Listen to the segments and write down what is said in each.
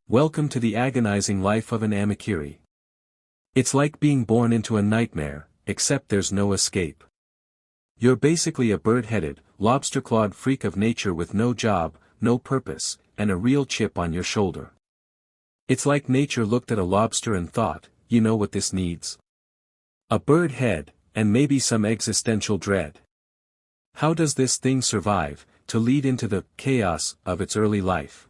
Welcome to the agonizing life of an Amikiri. It's like being born into a nightmare, except there's no escape. You're basically a bird-headed, lobster-clawed freak of nature with no job, no purpose, and a real chip on your shoulder. It's like nature looked at a lobster and thought, you know what this needs? A bird head, and maybe some existential dread. How does this thing survive, to lead into the chaos of its early life?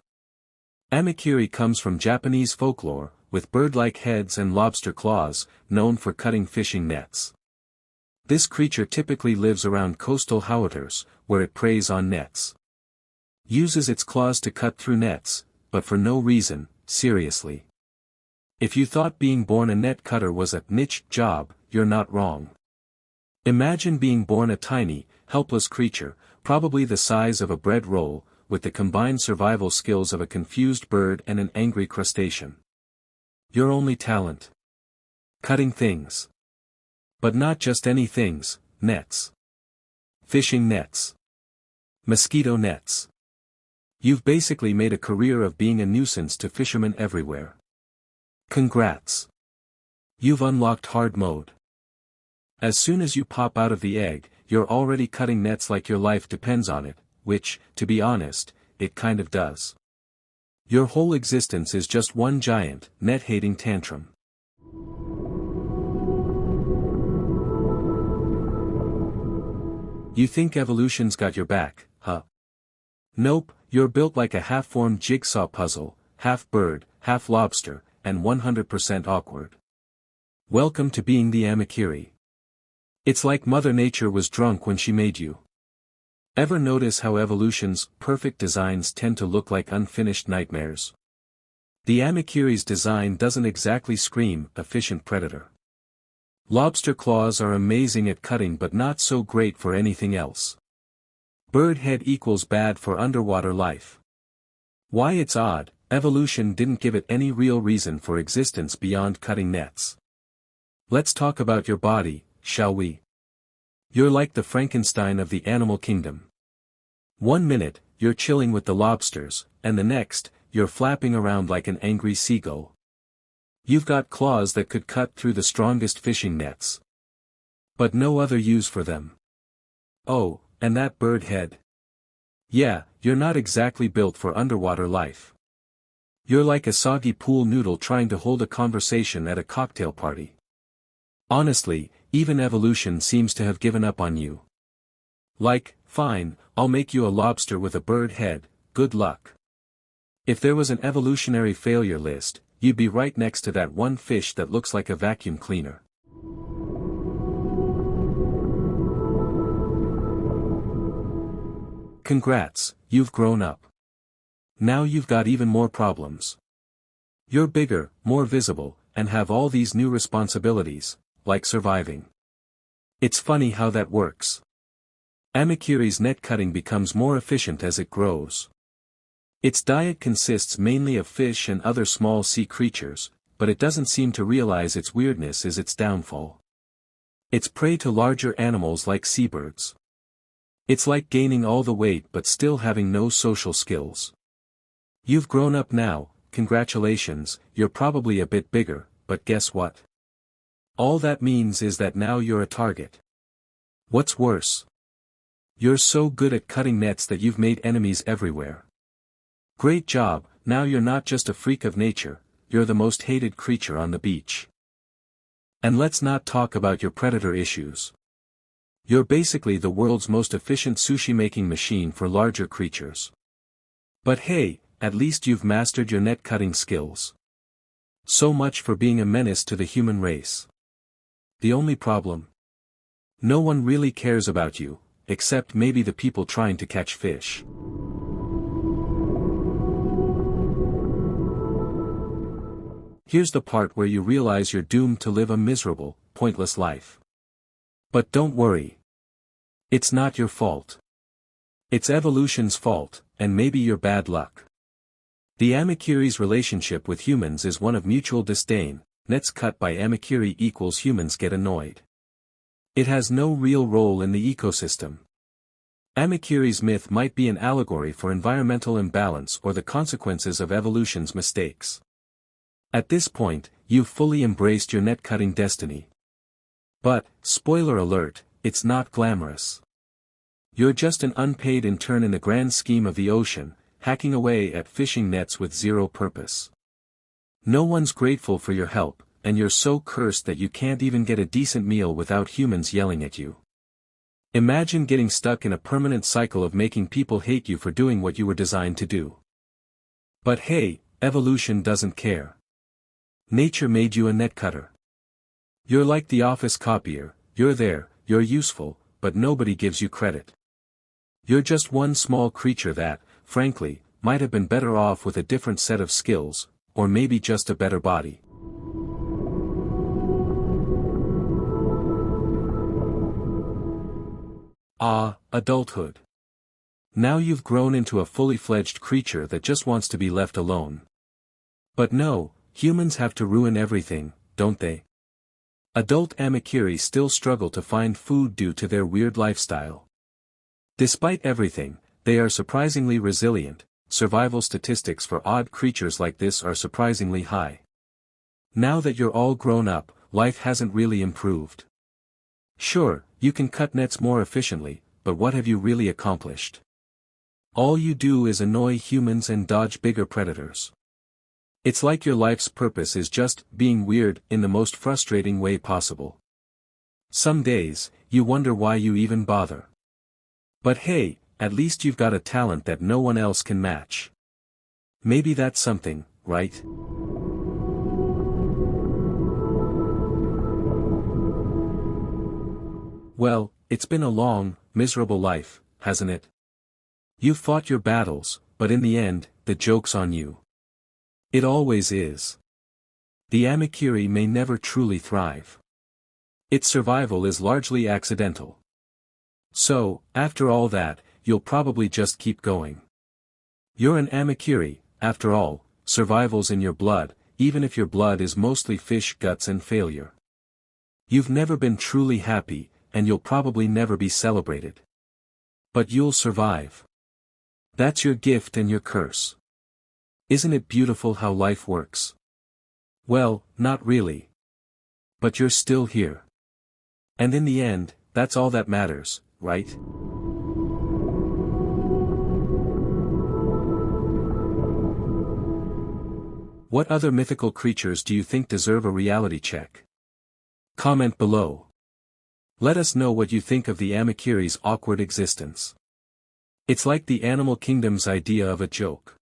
Amikiri comes from Japanese folklore, with bird-like heads and lobster claws, known for cutting fishing nets. This creature typically lives around coastal howiters, where it preys on nets. Uses its claws to cut through nets, but for no reason, seriously. If you thought being born a net cutter was a niche job, you're not wrong. Imagine being born a tiny, helpless creature, probably the size of a bread roll, with the combined survival skills of a confused bird and an angry crustacean. Your only talent? Cutting things. But not just any things, nets. Fishing nets. Mosquito nets. You've basically made a career of being a nuisance to fishermen everywhere. Congrats. You've unlocked hard mode. As soon as you pop out of the egg, you're already cutting nets like your life depends on it, which, to be honest, it kind of does. Your whole existence is just one giant, net-hating tantrum. You think evolution's got your back, huh? Nope, you're built like a half-formed jigsaw puzzle, half bird, half lobster, and 100% awkward. Welcome to being the Amikiri. It's like Mother Nature was drunk when she made you. Ever notice how evolution's perfect designs tend to look like unfinished nightmares? The Amikiri's design doesn't exactly scream efficient predator. Lobster claws are amazing at cutting but not so great for anything else. Bird head equals bad for underwater life. Why it's odd, evolution didn't give it any real reason for existence beyond cutting nets. Let's talk about your body, shall we? You're like the Frankenstein of the animal kingdom. 1 minute, you're chilling with the lobsters, and the next, you're flapping around like an angry seagull. You've got claws that could cut through the strongest fishing nets. But no other use for them. Oh, and that bird head. Yeah, you're not exactly built for underwater life. You're like a soggy pool noodle trying to hold a conversation at a cocktail party. Honestly, even evolution seems to have given up on you. Like, fine, I'll make you a lobster with a bird head, good luck. If there was an evolutionary failure list, you'd be right next to that one fish that looks like a vacuum cleaner. Congrats, you've grown up. Now you've got even more problems. You're bigger, more visible, and have all these new responsibilities, like surviving. It's funny how that works. Amikiri's net cutting becomes more efficient as it grows. Its diet consists mainly of fish and other small sea creatures, but it doesn't seem to realize its weirdness is its downfall. It's prey to larger animals like seabirds. It's like gaining all the weight but still having no social skills. You've grown up now, congratulations, you're probably a bit bigger, but guess what? All that means is that now you're a target. What's worse? You're so good at cutting nets that you've made enemies everywhere. Great job, now you're not just a freak of nature, you're the most hated creature on the beach. And let's not talk about your predator issues. You're basically the world's most efficient sushi-making machine for larger creatures. But hey, at least you've mastered your net-cutting skills. So much for being a menace to the human race. The only problem? No one really cares about you, except maybe the people trying to catch fish. Here's the part where you realize you're doomed to live a miserable, pointless life. But don't worry. It's not your fault. It's evolution's fault, and maybe your bad luck. The Amikiri's relationship with humans is one of mutual disdain. Nets cut by Amikiri equals humans get annoyed. It has no real role in the ecosystem. Amikiri's myth might be an allegory for environmental imbalance or the consequences of evolution's mistakes. At this point, you've fully embraced your net-cutting destiny. But, spoiler alert, it's not glamorous. You're just an unpaid intern in the grand scheme of the ocean, hacking away at fishing nets with zero purpose. No one's grateful for your help, and you're so cursed that you can't even get a decent meal without humans yelling at you. Imagine getting stuck in a permanent cycle of making people hate you for doing what you were designed to do. But hey, evolution doesn't care. Nature made you a net cutter. You're like the office copier, you're there, you're useful, but nobody gives you credit. You're just one small creature that, frankly, might have been better off with a different set of skills, or maybe just a better body. Ah, adulthood. Now you've grown into a fully fledged creature that just wants to be left alone. But no, humans have to ruin everything, don't they? Adult Amikiri still struggle to find food due to their weird lifestyle. Despite everything, they are surprisingly resilient. Survival statistics for odd creatures like this are surprisingly high. Now that you're all grown up, life hasn't really improved. Sure, you can cut nets more efficiently, but what have you really accomplished? All you do is annoy humans and dodge bigger predators. It's like your life's purpose is just being weird in the most frustrating way possible. Some days, you wonder why you even bother. But hey, at least you've got a talent that no one else can match. Maybe that's something, right? Well, it's been a long, miserable life, hasn't it? You've fought your battles, but in the end, the joke's on you. It always is. The Amikiri may never truly thrive. Its survival is largely accidental. So, after all that, you'll probably just keep going. You're an Amikiri, after all, survival's in your blood, even if your blood is mostly fish guts and failure. You've never been truly happy, and you'll probably never be celebrated. But you'll survive. That's your gift and your curse. Isn't it beautiful how life works? Well, not really. But you're still here. And in the end, that's all that matters, right? What other mythical creatures do you think deserve a reality check? Comment below. Let us know what you think of the Amikiri's awkward existence. It's like the animal kingdom's idea of a joke.